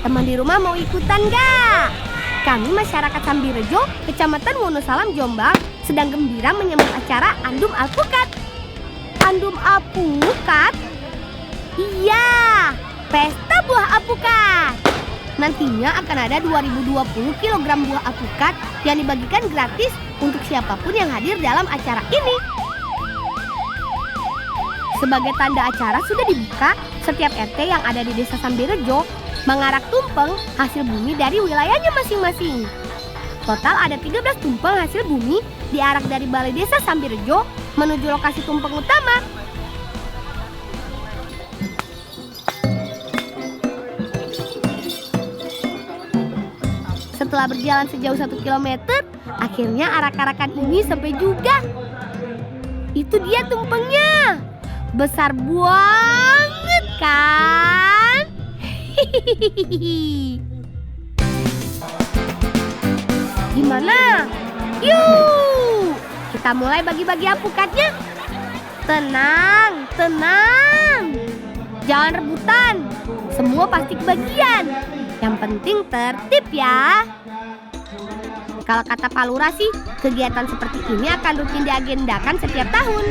Teman di rumah mau ikutan gak? Kami masyarakat Sambirejo, Kecamatan Wonosalam, Jombang, sedang gembira menyambut acara Andum Alpukat. Andum Alpukat? Iya, pesta buah alpukat. Nantinya akan ada 2020 kg buah alpukat yang dibagikan gratis untuk siapapun yang hadir dalam acara ini. Sebagai tanda acara sudah dibuka, setiap RT yang ada di Desa Sambirejo mengarak tumpeng hasil bumi dari wilayahnya masing-masing. Total ada 13 tumpeng hasil bumi diarak dari Balai Desa Sambirejo menuju lokasi tumpeng utama. Setelah berjalan sejauh 1 kilometer, akhirnya arak-arakan ini sampai juga. Itu dia tumpengnya. Besar banget kan? Gimana? Yuk, kita mulai bagi-bagi alpukatnya. Tenang, tenang. Jangan rebutan. Semua pasti kebagian. Yang penting tertib ya. Kalau kata Pak Lurah sih, kegiatan seperti ini akan rutin diagendakan setiap tahun.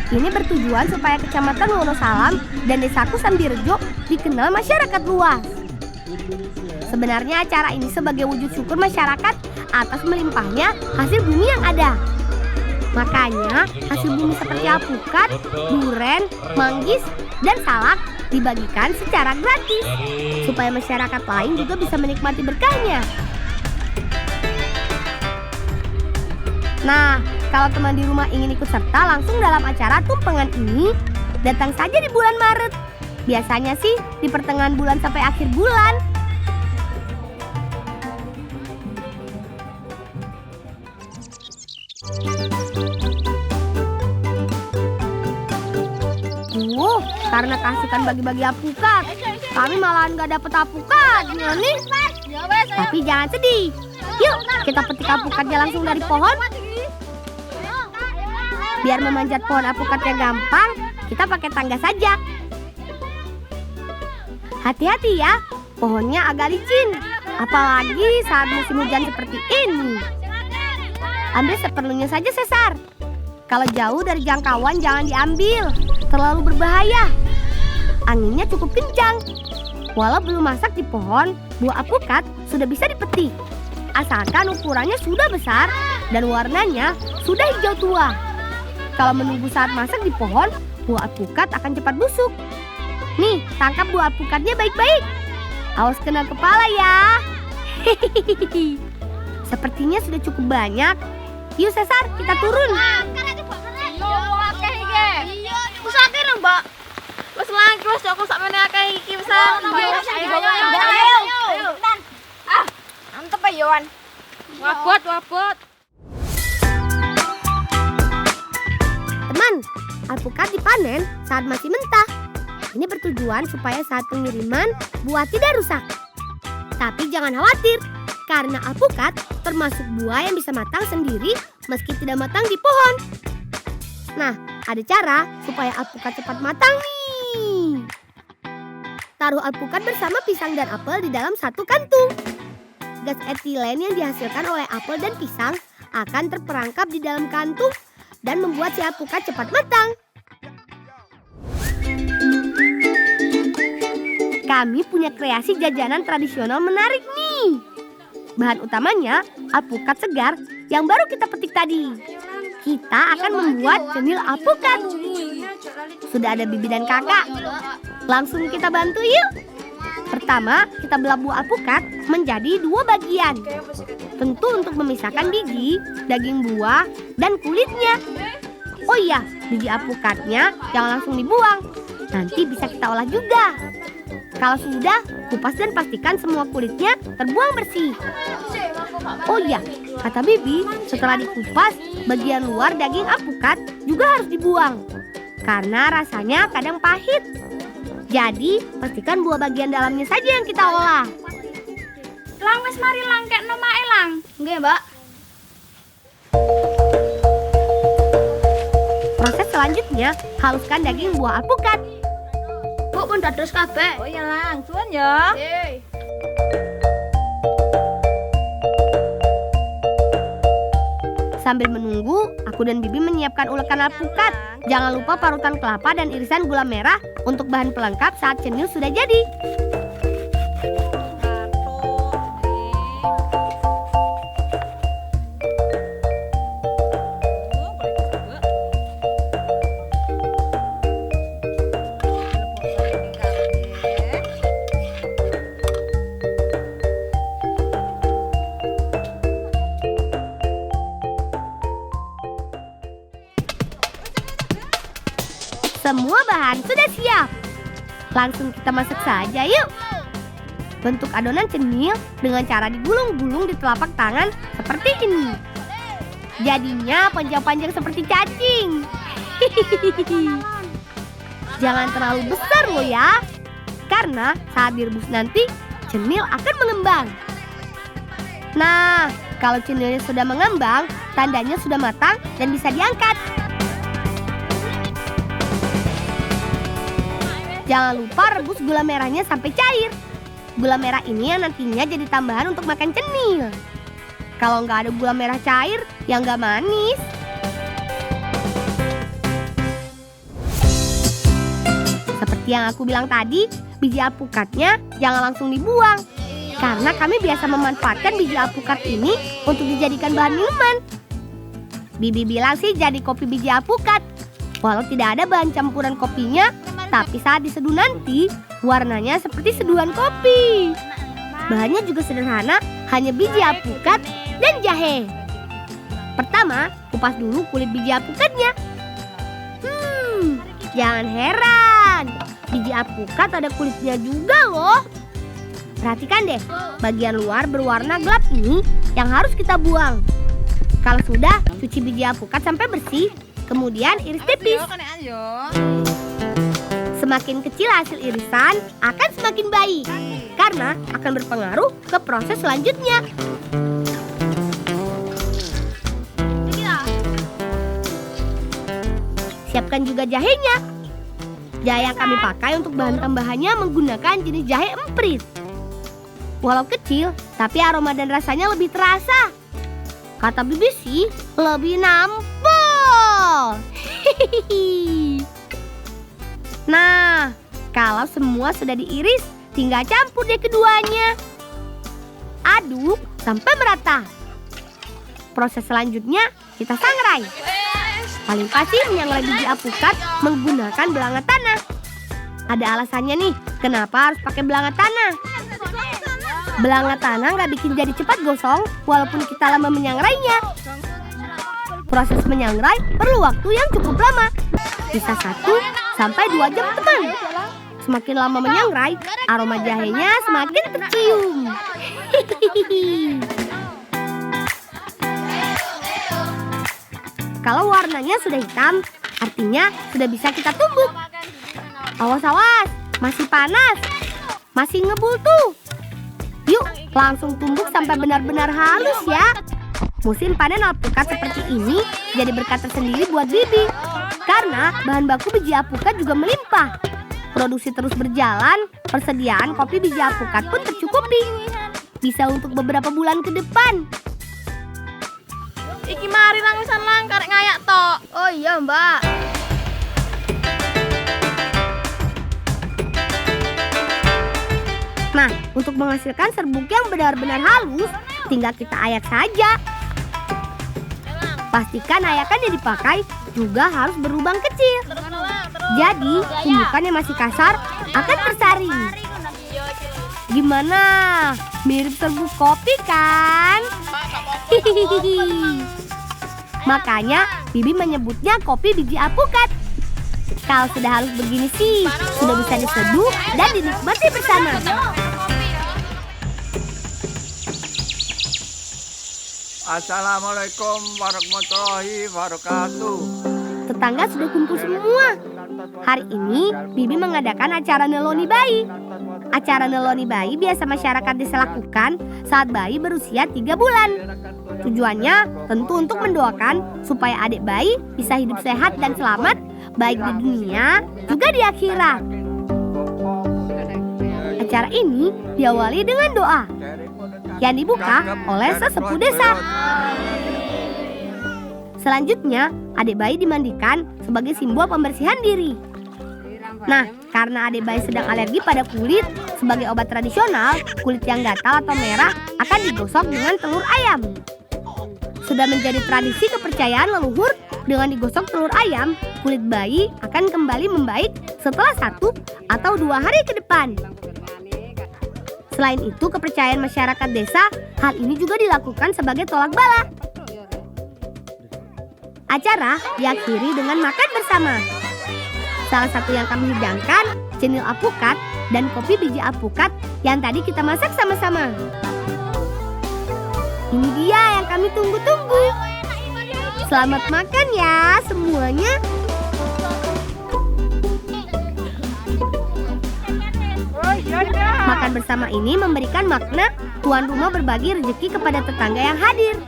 Ini bertujuan supaya Kecamatan Wonosalam dan Desaku Sambirejo dikenal masyarakat luas. Sebenarnya acara ini sebagai wujud syukur masyarakat atas melimpahnya hasil bumi yang ada. Makanya hasil bumi seperti alpukat, duren, manggis, dan salak dibagikan secara gratis supaya masyarakat lain juga bisa menikmati berkahnya. Nah, kalau teman di rumah ingin ikut serta langsung dalam acara tumpengan ini, datang saja di bulan Maret. Biasanya sih di pertengahan bulan sampai akhir bulan. Karena kasihkan bagi-bagi alpukat, kami malahan gak dapet alpukat nih. Tapi jangan sedih. Yuk, kita petik alpukatnya langsung dari pohon. Biar memanjat pohon alpukatnya gampang, kita pakai tangga saja. Hati-hati ya, pohonnya agak licin. Apalagi saat musim hujan seperti ini. Ambil seperlunya saja, Sesar. Kalau jauh dari jangkauan jangan diambil, terlalu berbahaya. Anginnya cukup kencang. Walau belum masak di pohon, buah alpukat sudah bisa dipetik. Asalkan ukurannya sudah besar dan warnanya sudah hijau tua. Kalau menunggu saat masak di pohon, buah alpukat akan cepat busuk. Nih, tangkap buah alpukatnya baik-baik. Awas kena kepala ya. Sepertinya sudah cukup banyak. Yuk Sesar, kita turun. Mbak. Wes lagi wes aku sak meneh akeh iki wis. Ayo. Mantep ya, Yowan. Wabot. Teman, alpukat dipanen saat masih mentah. Ini bertujuan supaya saat pengiriman buah tidak rusak. Tapi jangan khawatir, karena alpukat termasuk buah yang bisa matang sendiri meski tidak matang di pohon. Nah, ada cara supaya alpukat cepat matang nih. Taruh alpukat bersama pisang dan apel di dalam satu kantung. Gas etilen yang dihasilkan oleh apel dan pisang akan terperangkap di dalam kantung dan membuat si alpukat cepat matang. Kami punya kreasi jajanan tradisional menarik nih. Bahan utamanya alpukat segar yang baru kita petik tadi. Kita akan membuat cenil alpukat. Sudah ada bibi dan kakak. Langsung kita bantu yuk. Pertama, kita belah buah alpukat menjadi 2 bagian. Tentu untuk memisahkan biji, daging buah, dan kulitnya. Oh iya, biji alpukatnya jangan langsung dibuang. Nanti bisa kita olah juga. Kalau sudah, kupas dan pastikan semua kulitnya terbuang bersih. Oh iya, kata bibi, setelah dikupas, bagian luar daging alpukat juga harus dibuang. Karena rasanya kadang pahit. Jadi, pastikan buah bagian dalamnya saja yang kita olah. Lang wis mari lang kek nomae lang. Nggih, Mbak. Proses selanjutnya, haluskan daging buah alpukat. Bu pun dados kabeh. Oh iya lang, suwun ya. Nggih. Sambil menunggu, aku dan Bibi menyiapkan ulekan alpukat. Jangan lupa parutan kelapa dan irisan gula merah untuk bahan pelengkap saat cenil sudah jadi. Semua bahan sudah siap. Langsung kita masak saja yuk. Bentuk adonan cenil dengan cara digulung-gulung di telapak tangan seperti ini. Jadinya panjang-panjang seperti cacing. Jangan terlalu besar loh ya. Karena saat direbus nanti cenil akan mengembang. Nah, kalau cenilnya sudah mengembang, tandanya sudah matang dan bisa diangkat. Jangan lupa rebus gula merahnya sampai cair. Gula merah ini yang nantinya jadi tambahan untuk makan cenil. Kalau nggak ada gula merah cair, ya nggak manis. Seperti yang aku bilang tadi, biji alpukatnya jangan langsung dibuang. Karena kami biasa memanfaatkan biji alpukat ini untuk dijadikan bahan minuman. Bibi bilang sih jadi kopi biji alpukat. Walau tidak ada bahan campuran kopinya, tapi saat diseduh nanti, warnanya seperti seduhan kopi. Bahannya juga sederhana, hanya biji alpukat dan jahe. Pertama, kupas dulu kulit biji alpukatnya. Jangan heran, biji alpukat ada kulitnya juga loh. Perhatikan deh, bagian luar berwarna gelap ini yang harus kita buang. Kalau sudah, cuci biji alpukat sampai bersih, kemudian iris tipis. Semakin kecil hasil irisan akan semakin baik, karena akan berpengaruh ke proses selanjutnya. Siapkan juga jahenya. Jahe yang kami pakai untuk bahan tambahannya menggunakan jenis jahe emprit. Walau kecil, tapi aroma dan rasanya lebih terasa. Kata Bibi sih, lebih nampol. Nah, kalau semua sudah diiris, tinggal campur deh keduanya. Aduk sampai merata. Proses selanjutnya kita sangrai. Paling pasti menyangrai biji alpukat menggunakan belanga tanah. Ada alasannya nih, kenapa harus pakai belanga tanah. Belanga tanah nggak bikin jadi cepat gosong, walaupun kita lama menyangrainya. Proses menyangrai perlu waktu yang cukup lama, bisa 1 sampai 2 jam teman. Semakin lama menyangrai, aroma jahenya semakin tercium. Kalau warnanya sudah hitam, artinya sudah bisa kita tumbuk. Awas-awas, masih panas, masih ngebul tuh. Yuk, langsung tumbuk sampai benar-benar halus ya. Musim panen alpukat seperti ini jadi berkat tersendiri buat Bibi. Karena bahan baku biji alpukat juga melimpah. Produksi terus berjalan, persediaan kopi biji alpukat pun tercukupi. Bisa untuk beberapa bulan ke depan. Iki mari langisan lang karek ngayak tok. Oh iya, Mbak. Nah, untuk menghasilkan serbuk yang benar-benar halus, tinggal kita ayak saja. Pastikan ayakan yang dipakai juga harus berlubang kecil. Jadi, tumbukan yang masih kasar akan tersaring. Gimana? Mirip serbuk kopi kan? Makanya, Bibi menyebutnya kopi biji alpukat. Kalau sudah halus begini sih, sudah bisa diseduh dan dinikmati bersama. Assalamualaikum warahmatullahi wabarakatuh. Tetangga sudah kumpul semua. Hari ini, Bibi mengadakan acara neloni bayi. Acara neloni bayi biasa masyarakat desa lakukan saat bayi berusia 3 bulan. Tujuannya tentu untuk mendoakan supaya adik bayi bisa hidup sehat dan selamat, baik di dunia juga di akhirat. Acara ini diawali dengan doa yang dibuka oleh sesepuh desa. Selanjutnya, adik bayi dimandikan sebagai simbol pembersihan diri. Nah, karena adik bayi sedang alergi pada kulit, sebagai obat tradisional, kulit yang gatal atau merah akan digosok dengan telur ayam. Sudah menjadi tradisi kepercayaan leluhur, dengan digosok telur ayam, kulit bayi akan kembali membaik setelah 1 atau 2 hari ke depan. Selain itu, kepercayaan masyarakat desa, hal ini juga dilakukan sebagai tolak bala. Acara diakhiri dengan makan bersama. Salah satu yang kami hidangkan, cenil alpukat dan kopi biji alpukat yang tadi kita masak sama-sama. Ini dia yang kami tunggu-tunggu. Selamat makan ya semuanya. Makan bersama ini memberikan makna tuan rumah berbagi rezeki kepada tetangga yang hadir.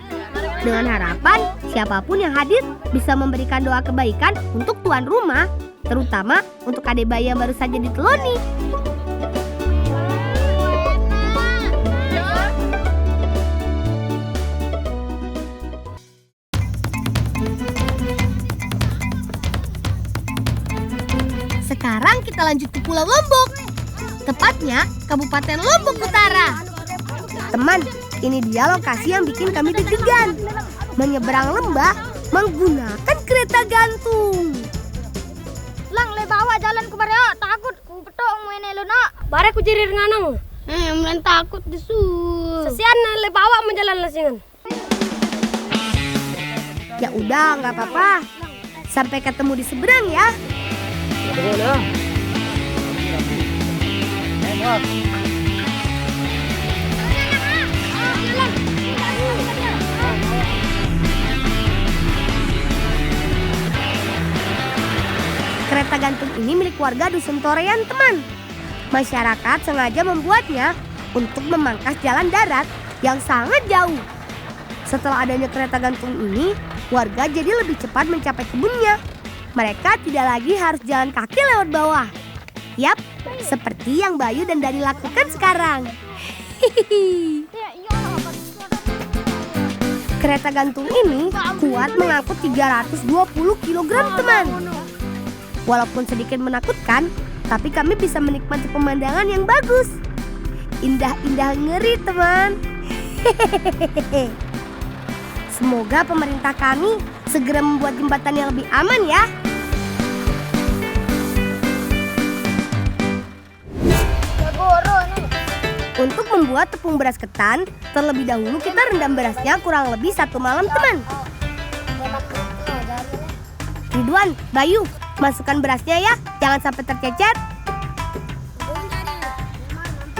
Dengan harapan siapapun yang hadir bisa memberikan doa kebaikan untuk tuan rumah, terutama untuk adik bayi yang baru saja diteloni. Sekarang kita lanjut ke Pulau Lombok, tepatnya Kabupaten Lombok Utara. Teman, ini dia lokasi yang bikin kami deg-degan. Menyeberang lembah menggunakan kereta gantung. Lang, le bawa jalan ke Baraya, takut ku petok ngene lo nak. Bare ku jirir nganang. Mulai takut desu. Sesian le bawa menjalan lesingan. Ya udah, nggak apa-apa. Sampai ketemu di seberang ya. Kereta gantung ini milik warga Dusun Torean, teman. Masyarakat sengaja membuatnya untuk memangkas jalan darat yang sangat jauh. Setelah adanya kereta gantung ini, warga jadi lebih cepat mencapai kebunnya. Mereka tidak lagi harus jalan kaki lewat bawah. Yap, seperti yang Bayu dan Dani lakukan sekarang. Kereta gantung ini kuat mengangkut 320 kg, teman. Walaupun sedikit menakutkan, tapi kami bisa menikmati pemandangan yang bagus. Indah-indah ngeri, teman. Semoga pemerintah kami segera membuat jembatan yang lebih aman ya. Untuk membuat tepung beras ketan, terlebih dahulu kita rendam berasnya kurang lebih 1 malam, teman. Ridwan, Bayu, masukkan berasnya ya, jangan sampai tercecer.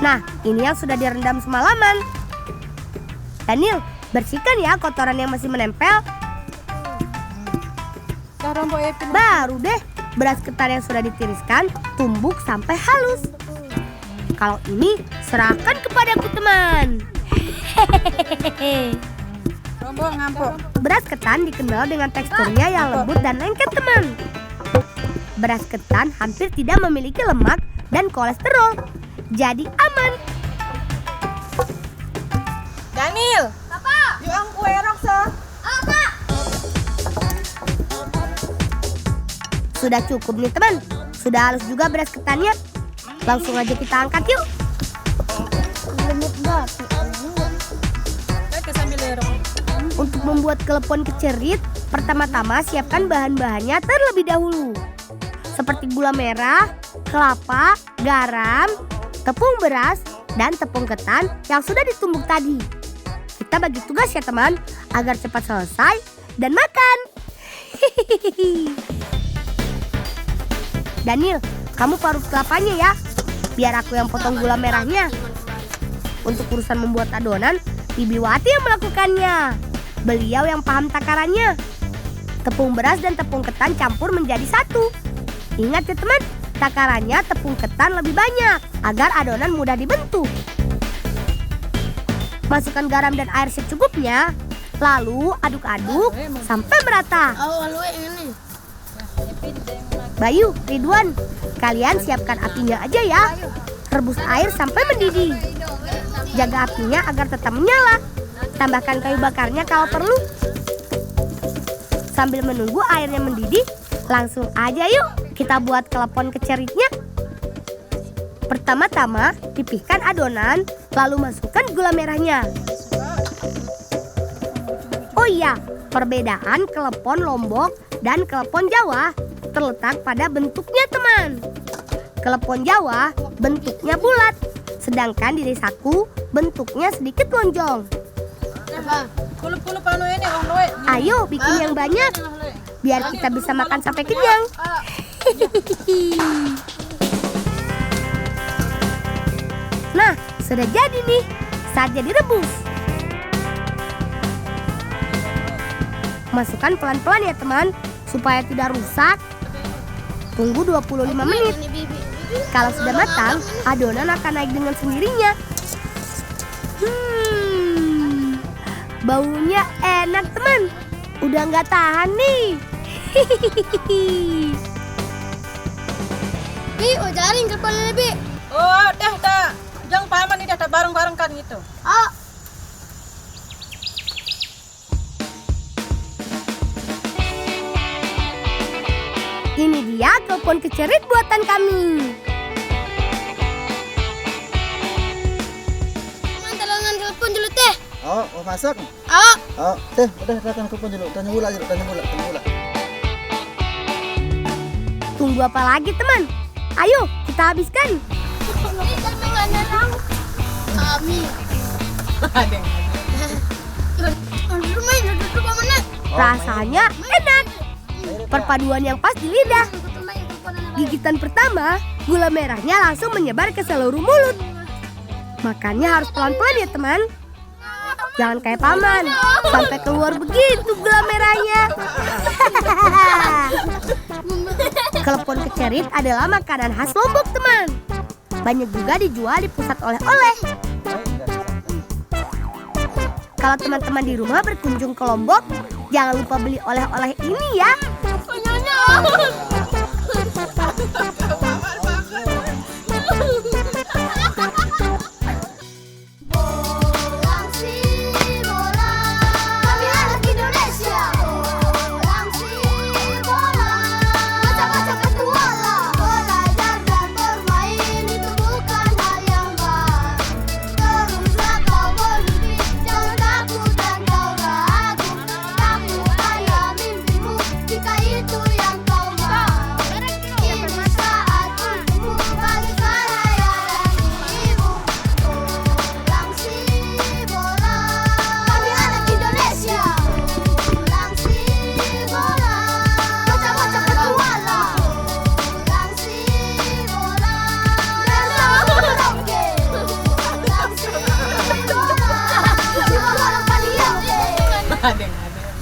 Nah, ini yang sudah direndam semalaman. Daniel, bersihkan ya kotoran yang masih menempel. Baru deh, beras ketan yang sudah ditiriskan tumbuk sampai halus. Kalau ini serahkan kepadaku, teman. Beras ketan dikenal dengan teksturnya yang lembut dan lengket, teman. Beras ketan hampir tidak memiliki lemak dan kolesterol, jadi aman. Daniel, apa? Yung kue rokso. Apa? Sudah cukup nih, teman. Sudah halus juga beras ketannya. Langsung aja kita angkat yuk. Untuk membuat kelepon kecerit, pertama-tama siapkan bahan-bahannya terlebih dahulu. Seperti gula merah, kelapa, garam, tepung beras, dan tepung ketan yang sudah ditumbuk tadi. Kita bagi tugas ya, teman, agar cepat selesai dan makan. Daniel, kamu parut kelapanya ya, biar aku yang potong gula merahnya. Untuk urusan membuat adonan, Bibi Wati yang melakukannya. Beliau yang paham takarannya. Tepung beras dan tepung ketan campur menjadi satu. Ingat ya, teman, takarannya tepung ketan lebih banyak agar adonan mudah dibentuk. Masukkan garam dan air secukupnya, lalu aduk-aduk sampai merata. Bayu, Ridwan, kalian siapkan apinya aja ya. Rebus air sampai mendidih. Jaga apinya agar tetap menyala. Tambahkan kayu bakarnya kalau perlu. Sambil menunggu airnya mendidih, langsung aja yuk kita buat klepon keceritnya. Pertama-tama pipihkan adonan, lalu masukkan gula merahnya. Oh iya, perbedaan klepon Lombok dan klepon Jawa terletak pada bentuknya teman. Klepon Jawa bentuknya bulat, sedangkan di desaku bentuknya sedikit lonjong. Ayo bikin yang banyak, biar kita bisa makan sampai kenyang. Nah, sudah jadi nih, saatnya direbus. Masukkan pelan-pelan ya teman, supaya tidak rusak. Tunggu 25 menit. Kalau sudah matang, adonan akan naik dengan sendirinya. Baunya enak teman, udah nggak tahan nih. Bi, ajarin kepala Bi. Oh, dah. Jangan paman ini dah bareng-bareng kan gitu. Oh. Ini dia klepon kecerit buatan kami. Man, tolongan telepon dulu teh. Oh, masak? Oh. Oh, teh, udah datang kupon dulu. Tanya gula. Tunggu apa lagi teman? Ayo kita habiskan. Kami. Rasanya enak. Perpaduan yang pas di lidah. Gigitan pertama, gula merahnya langsung menyebar ke seluruh mulut. Makannya harus pelan-pelan ya teman. Jangan kayak paman, sampai keluar begitu gula merahnya. Klepon kecerit adalah makanan khas Lombok teman. Banyak juga dijual di pusat oleh-oleh. Kalau teman-teman di rumah berkunjung ke Lombok, jangan lupa beli oleh-oleh ini ya. Nyonya.